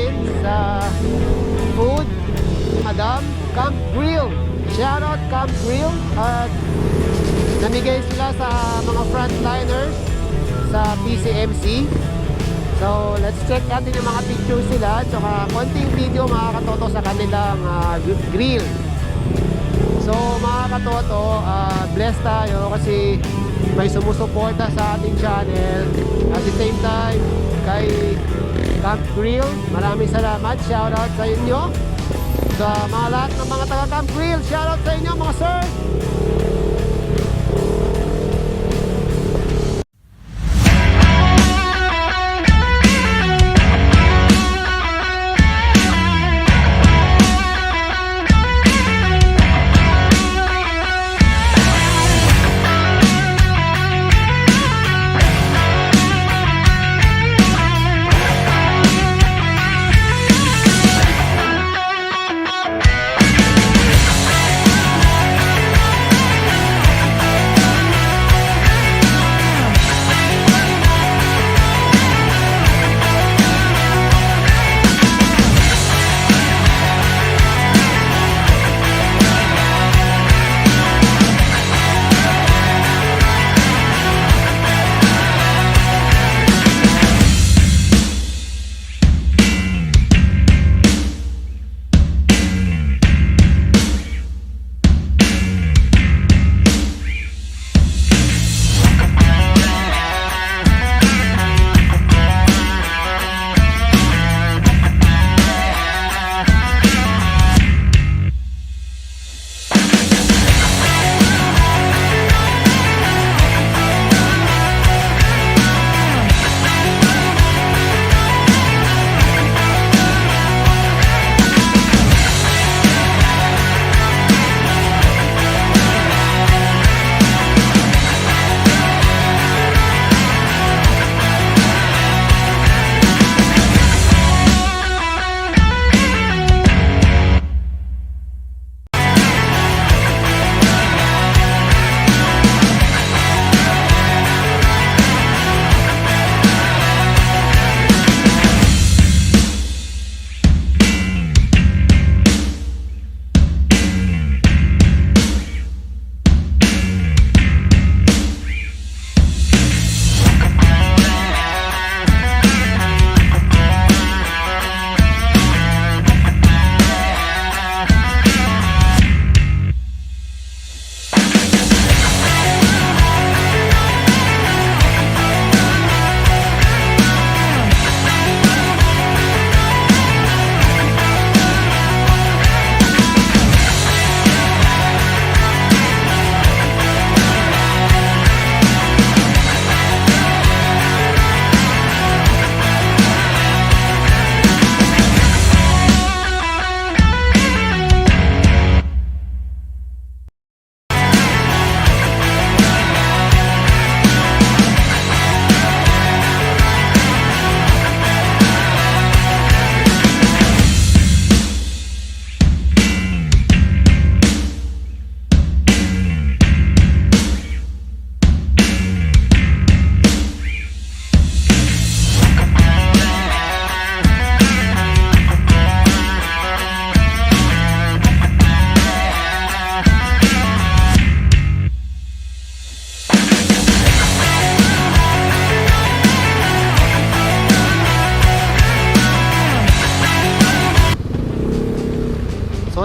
natin sa food, Madam Camp Grill. Shoutout Camp Grill. At namigay sila sa mga frontliners sa PCMC. So let's check natin yung mga pictures sila at saka konting video mga katoto sa kanilang grill. So mga katoto, blessed tayo kasi may sumusuporta sa ating channel. At the same time, kay Camp Grill, maraming salamat. Shoutout sa inyo. Sa mga lahat ng mga taga Camp Grill, shoutout sa inyo mga sir.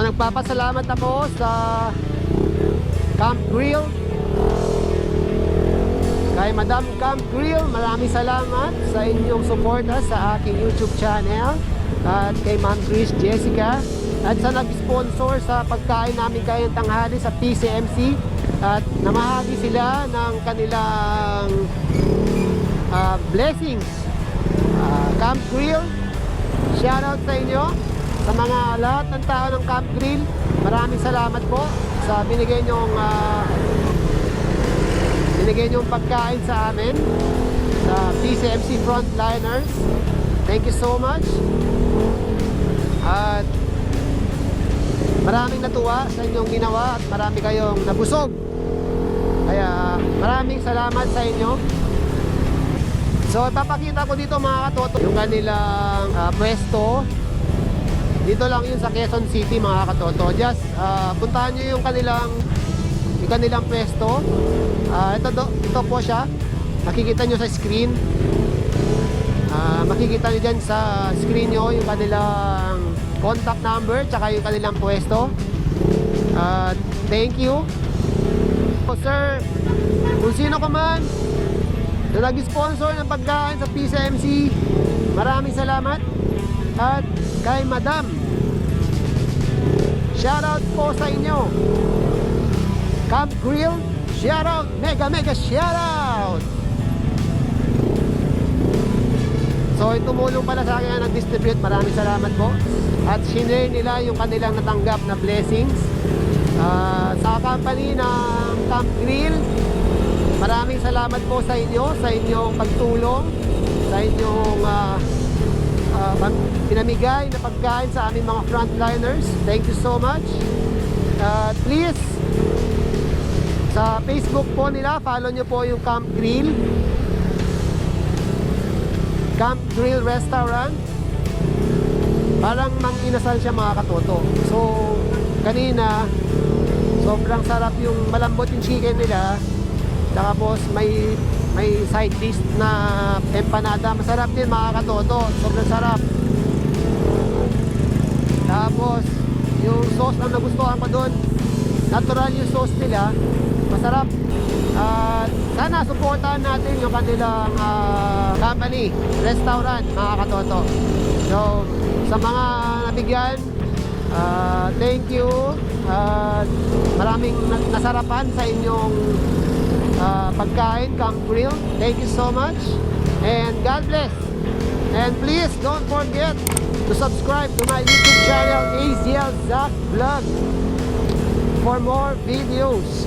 Nagpapasalamat ako sa Camp Grill, kay Madam Camp Grill. Maraming salamat sa inyong suporta sa aking YouTube channel, at kay Ma'am Chris Jessica, at sa nag-sponsor sa pagkain namin kayang tanghali sa PCMC, at namahagi sila ng kanilang blessings. Camp Grill, shoutout sa inyo. Sa mga lahat ng tao ng Camp Grill, maraming salamat po sa binigay nyong pagkain sa amin, sa PCMC Frontliners. Thank you so much. At maraming natuwa sa inyong ginawa at marami kayong nabusog. Kaya maraming salamat sa inyo. So ipapakita ko dito mga katoto yung kanilang pwesto. Dito lang yun sa Quezon City mga katoto. Just puntahan nyo yung kanilang pwesto. Ito po siya. Makikita nyo sa screen. Makikita nyo dyan sa screen nyo yung kanilang contact number tsaka yung kanilang pwesto. Thank you. So, sir, kung sino ka man na nag-sponsor ng pagkain sa PCMC, maraming salamat. At kay Madam, shoutout po sa inyo. Camp Grill, shoutout, mega shoutout. So tumulong pala sa akin na nag-distribute, maraming salamat po. At shinare nila yung kanilang natanggap na blessings sa company ng Camp Grill. Maraming salamat po sa inyo, sa inyong pagtulong, sa inyong pinamigay na pagkain sa aming mga frontliners. Thank you so much. Please, sa Facebook po nila, follow nyo po yung Camp Grill. Camp Grill Restaurant. Parang mang-inasal siya mga katoto. So, kanina, sobrang sarap yung malambot yung chicken nila. Tapos may side dish na empanada. Masarap din mga katoto. Sobrang sarap. Tapos yung sauce ang nagustuhan ko doon, natural yung sauce nila. Masarap. Sana supportahan natin yung kanilang company, restaurant mga katoto. So sa mga nabigyan, thank you. Maraming nasarapan sa inyong pagkain, Camp Grill. Thank you so much and God bless. And please don't forget to subscribe to my YouTube channel, ACL Zach Vlog, for more videos.